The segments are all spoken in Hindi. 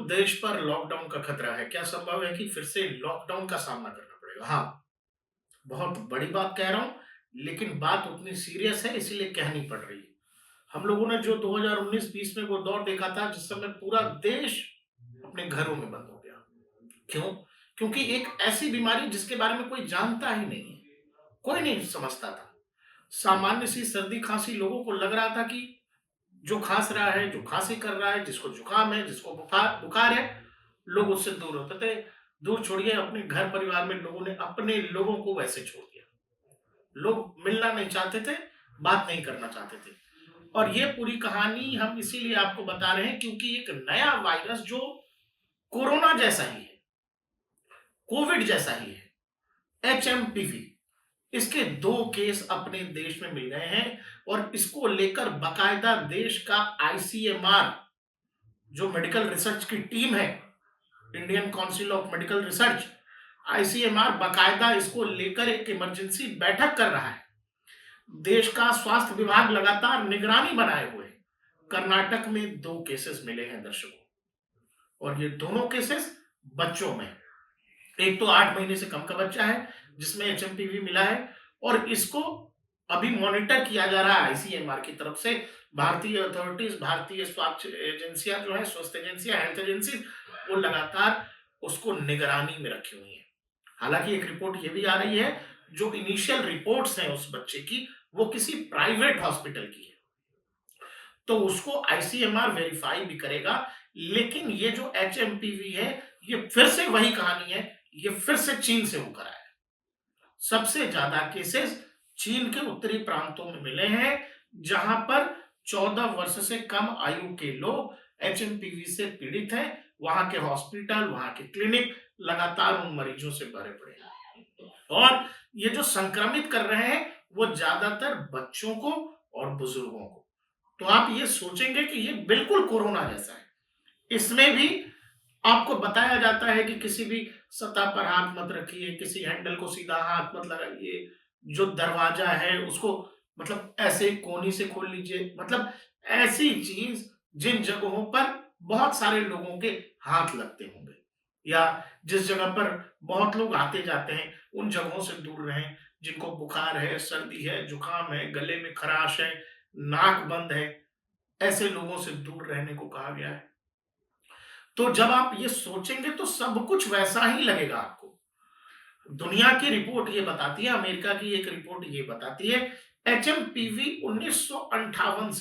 देश पर लॉकडाउन का खतरा है। क्या संभव है कि फिर से लॉकडाउन का सामना करना पड़ेगा? हाँ, बहुत बड़ी बात कह रहा हूँ, लेकिन बात उतनी सीरियस है इसीलिए कहनी पड़ रही है। हम लोगों ने जो 2019-20 में वो दौर देखा था जिस समय पूरा देश अपने घरों में बंद हो गया। क्यों? क्योंकि एक ऐसी बीमारी जिसके बारे में कोई जानता ही नहीं है, कोई नहीं समझता था। सामान्य सी सर्दी-खाँसी लोगों को लग रहा था कि जो खाँस रहा है, जो खाँसी कर रहा है, जिसको जुकाम है, जिसको बुखार बुखार है, लोग उससे दूर होते थे। दूर छोड़िए अपने घर परिवार में लोगों ने अपने लोगों को वैसे छोड़ दिया। लोग मिलना नहीं चाहते थे, बात नहीं करना चाहते थे। और ये पूरी कहानी हम इसीलिए आपको बता रहे हैं क्योंकि एक नया वायरस जो कोरोना जैसा ही है, कोविड जैसा ही है, एचएमपीवी, इसके 2 केस अपने देश में मिल गए हैं और इसको लेकर बाकायदा देश का आईसीएमआर जो मेडिकल रिसर्च की टीम है, Indian council of medical research, ICMR बाकायदा इसको लेकर एक इमरजेंसी बैठक कर रहा है। देश का स्वास्थ्य विभाग लगातार निगरानी बनाए हुए है। कर्नाटक में 2 केसेस मिले हैं दर्शकों, और ये दोनों केसेस बच्चों में। एक तो 8 महीने से कम का बच्चा है जिसमें एचएमपीवी मिला है और इसको अभी मॉनिटर किया जा रहा है आईसीएमआर की तरफ से। भारतीय अथॉरिटीज, भारतीय स्वास्थ्य एजेंसियां जो है, स्वास्थ्य एजेंसियां, हेल्थ एजेंसी, वो लगातार उसको निगरानी में रखी हुई है। हालांकि एक रिपोर्ट ये भी आ रही है, जो इनिशियल रिपोर्ट्स हैं उस बच्चे की, वो किसी प्राइवेट हॉस्पिटल की है, तो उसको आईसीएमआर वेरीफाई भी करेगा। लेकिन ये जो एचएमपीवी है, ये फिर से वही कहानी है, ये फिर से चीन से होकर आया है। सबसे ज्यादा केसेस चीन के उत्तरी प्रांतों में मिले हैं, जहां पर 14 वर्ष से कम आयु के लोग एचएमपीवी से पीड़ित हैं। वहां के हॉस्पिटल, वहां के क्लिनिक लगातार उन मरीजों से भरे पड़े हैं, और ये जो संक्रमित कर रहे हैं वो ज्यादातर बच्चों को और बुजुर्गों को। तो आप ये सोचेंगे कि ये बिल्कुल कोरोना जैसा है। इसमें भी आपको बताया जाता है कि किसी भी सतह पर हाथ मत रखिए, किसी हैंडल को सीधा हाथ मत लगाइए, जो दरवाजा है उसको मतलब ऐसे कोनी से खोल लीजिए। मतलब ऐसी चीज जिन जगहों पर बहुत सारे लोगों के हाथ लगते होंगे, या जिस जगह पर बहुत लोग आते जाते हैं, उन जगहों से दूर रहें। जिनको बुखार है, सर्दी है, जुकाम है, गले में खराश है, नाक बंद है, ऐसे लोगों से दूर रहने को कहा गया है। तो जब आप ये सोचेंगे तो सब कुछ वैसा ही लगेगा आपको। दुनिया की रिपोर्ट ये बताती है, अमेरिका की एक रिपोर्ट ये बताती है, एचएमपीवी 1958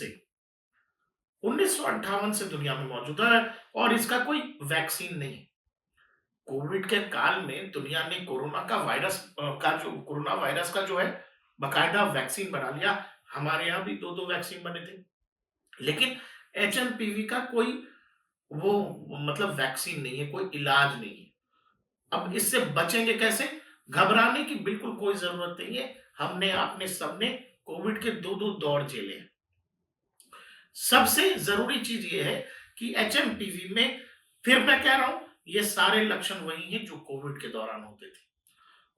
से दुनिया में मौजूद है और इसका कोई वैक्सीन नहीं। कोविड के काल में दुनिया ने कोरोना वायरस का जो है बाकायदा वैक्सीन बना लिया। हमारे यहाँ भी 2-2 वैक्सीन बने थे। लेकिन एचएमपीवी का कोई वो मतलब वैक्सीन नहीं है, कोई इलाज नहीं है। अब इससे बचेंगे कैसे? घबराने की बिल्कुल कोई जरूरत नहीं है। हमने आपने सबने कोविड के 2-2 दौर झेले हैं। सबसे जरूरी चीज ये है कि एचएमपीवी में, फिर मैं कह रहा हूं, ये सारे लक्षण वही हैं जो कोविड के दौरान होते थे।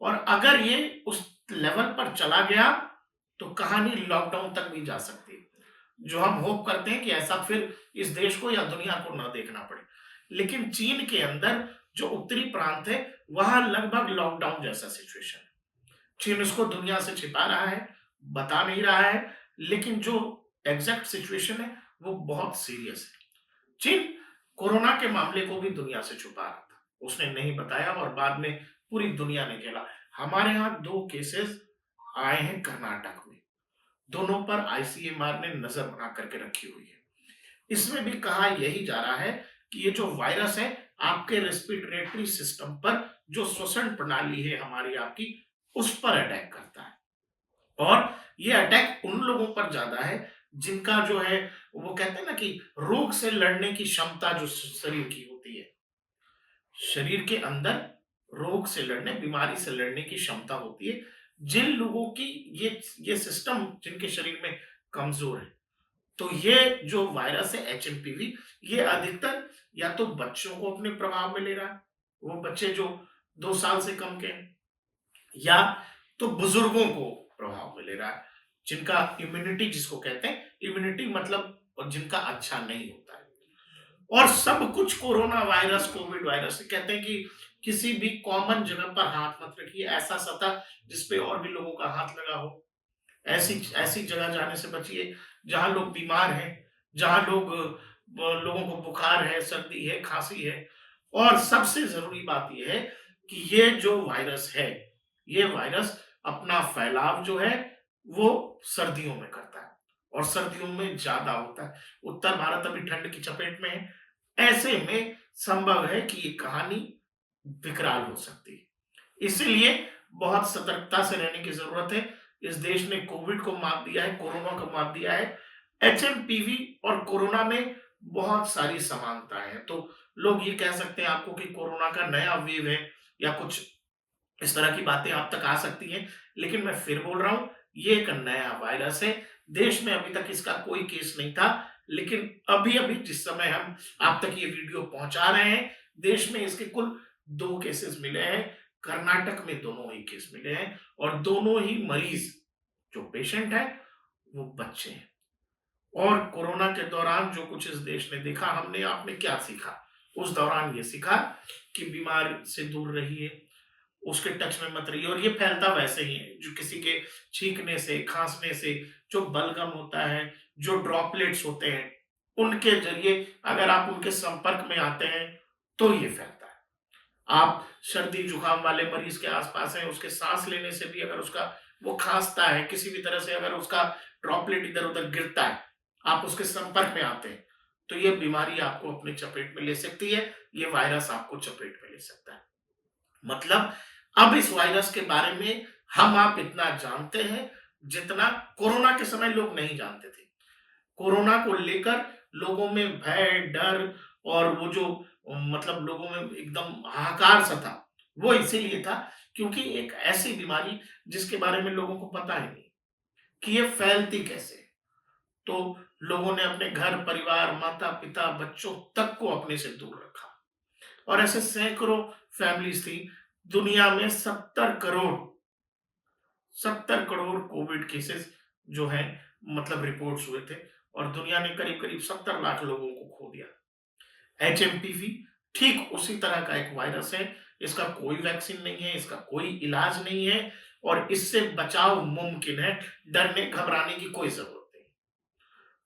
और अगर ये उस लेवल पर चला गया तो कहानी लॉकडाउन तक भी जा सकती है, जो हम होप करते हैं कि ऐसा फिर इस देश को या दुनिया को ना देखना पड़े। लेकिन चीन के अंदर जो उत्तरी प्रांत है, वहां लगभग लॉकडाउन जैसा सिचुएशन है। चीन इसको दुनिया से छिपा रहा है, बता नहीं रहा है, लेकिन जो एग्जैक्ट सिचुएशन है वो बहुत सीरियस है। चीन कोरोना के मामले को भी दुनिया से छुपा रहा था, उसने नहीं बताया और बाद में पूरी दुनिया ने झेला। हमारे यहाँ 2 केसेस आए हैं कर्नाटक में, दोनों पर आईसीएमआर ने नजर बना करके रखी हुई है। इसमें भी कहा यही जा रहा है कि ये जो वायरस है, आपके रेस्पिरेटरी सिस्टम पर, जो श्वसन प्रणाली है हमारी आपकी, उस पर अटैक करता है। और ये अटैक उन लोगों पर ज्यादा है जिनका जो है, वो कहते हैं ना कि रोग से लड़ने की क्षमता जो शरीर की होती है, शरीर के अंदर रोग से लड़ने, बीमारी से लड़ने की क्षमता होती है। जिन लोगों की ये सिस्टम जिनके शरीर में कमजोर है, तो ये जो वायरस है एचएमपीवी, ये अधिकतर या तो बच्चों को अपने प्रभाव में ले रहा है, वो बच्चे जो 2 साल से कम के हैं, या तो बुजुर्गों को प्रभाव में ले रहा है, जिनका इम्यूनिटी, जिसको कहते हैं इम्यूनिटी, मतलब और जिनका अच्छा नहीं होता है। और सब कुछ कोरोना वायरस, कोविड वायरस से कहते हैं कि किसी भी कॉमन जगह पर हाथ मत रखिए, ऐसा सतह जिस पे और भी लोगों का हाथ लगा हो। ऐसी ऐसी जगह जाने से बचिए जहाँ लोग बीमार हैं, जहाँ लोगों को बुखार है, सर्दी है, खांसी है। और सबसे जरूरी बात यह है कि ये जो वायरस है, ये वायरस अपना फैलाव जो है वो सर्दियों में करता है और सर्दियों में ज्यादा होता है। उत्तर भारत अभी ठंड की चपेट में है। ऐसे में संभव है कि ये कहानी विकराल हो सकती है। इसीलिए बहुत सतर्कता से रहने की जरूरत है। इस देश ने कोविड को मात दिया है, कोरोना को मात दिया है। एचएमपीवी और कोरोना में बहुत सारी समानताएं हैं। तो लोग ये कह सकते हैं आपको कि कोरोना का नया वेव है या कुछ इस तरह की बातें आप तक आ सकती हैं। लेकिन मैं फिर बोल रहा हूं, ये एक नया वायरस है। देश में अभी तक इसका कोई केस नहीं था, लेकिन अभी अभी जिस समय हम आप तक ये वीडियो पहुंचा रहे हैं, देश में इसके कुल 2 केसेस मिले हैं। कर्नाटक में दोनों ही केस मिले हैं और दोनों ही मरीज जो पेशेंट है वो बच्चे हैं। और कोरोना के दौरान जो कुछ इस देश ने देखा, हमने आपने क्या सीखा? उस दौरान ये सीखा कि बीमार से दूर रहिए, उसके टच में मत रहिए। और ये फैलता वैसे ही है, जो किसी के छींकने से, खांसने से, जो बलगम होता है, जो ड्रॉपलेट्स होते हैं, उनके जरिए अगर आप उनके संपर्क में आते हैं तो ये फैलता है। आप सर्दी जुकाम वाले मरीज के आसपास हैं, उसके सांस लेने से भी अगर उसका वो खांसता है, किसी भी तरह से अगर उसका ड्रॉपलेट इधर उधर गिरता है, आप उसके संपर्क में आते हैं, तो ये बीमारी आपको अपने चपेट में ले सकती है। ये वायरस आपको चपेट में ले सकता है। मतलब अब इस वायरस के बारे में हम आप इतना जानते हैं जितना कोरोना के समय लोग नहीं जानते थे। कोरोना को लेकर लोगों में भय, डर और वो जो मतलब लोगों में एकदम हाहाकार सा था, वो इसीलिए था क्योंकि एक ऐसी बीमारी जिसके बारे में लोगों को पता ही नहीं कि ये फैलती कैसे है। तो लोगों ने अपने घर परिवार, माता पिता, बच्चों तक को अपने से दूर रखा। और ऐसे सैकड़ों फैमिलीज थी। दुनिया में 70 करोड़ कोविड केसेस जो है मतलब रिपोर्ट्स हुए थे। और दुनिया ने करीब करीब 70 लाख लोगों को खो दिया। एचएमपीवी ठीक उसी तरह का एक वायरस है। इसका कोई वैक्सीन नहीं है, इसका कोई इलाज नहीं है और इससे बचाव मुमकिन है। डरने घबराने की कोई जरूरत नहीं।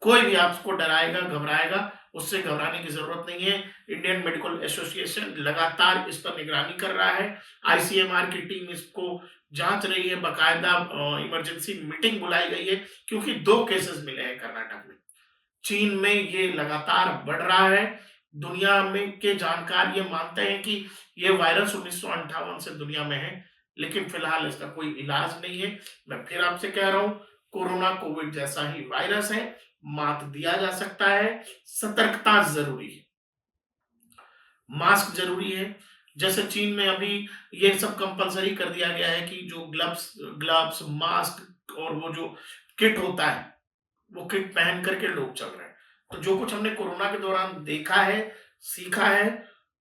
कोई भी आपको डराएगा, घबराएगा, उससे घबराने की जरूरत नहीं है। इंडियन मेडिकल एसोसिएशन लगातार इस पर निगरानी कर रहा है। आईसीएमआर की टीम इसको जांच रही है। बकायदा इमरजेंसी मीटिंग बुलाई गई है क्योंकि 2 केसेस मिले हैं कर्नाटक में। चीन में ये लगातार बढ़ रहा है। दुनिया में के जानकार ये मानते हैं कि ये वायरस 1958 से दुनिया में है, लेकिन फिलहाल इसका कोई इलाज नहीं है। मैं फिर आपसे कह रहा हूं, कोरोना कोविड जैसा ही वायरस है, मात दिया जा सकता है। सतर्कता जरूरी है, मास्क जरूरी है। जैसे चीन में अभी ये सब कंपलसरी कर दिया गया है कि जो ग्लव्स ग्लव्स मास्क और वो जो किट होता है, वो किट पहन करके लोग चल रहे हैं। तो जो कुछ हमने कोरोना के दौरान देखा है, सीखा है,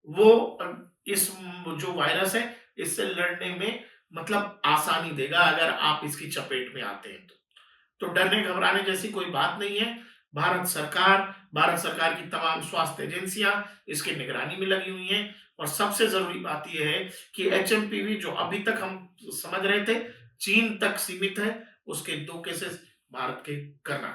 वो इस जो वायरस है, इससे लड़ने में मतलब आसानी देगा अगर आप इसकी चपेट में आते हैं तो। तो डरने घबराने जैसी कोई बात नहीं है। भारत सरकार की तमाम स्वास्थ्य एजेंसियां इसकी निगरानी में लगी हुई हैं। और सबसे जरूरी बात यह है कि एचएमपीवी जो अभी तक हम समझ रहे थे चीन तक सीमित है, उसके 2 केसेस भारत के कर्नाटक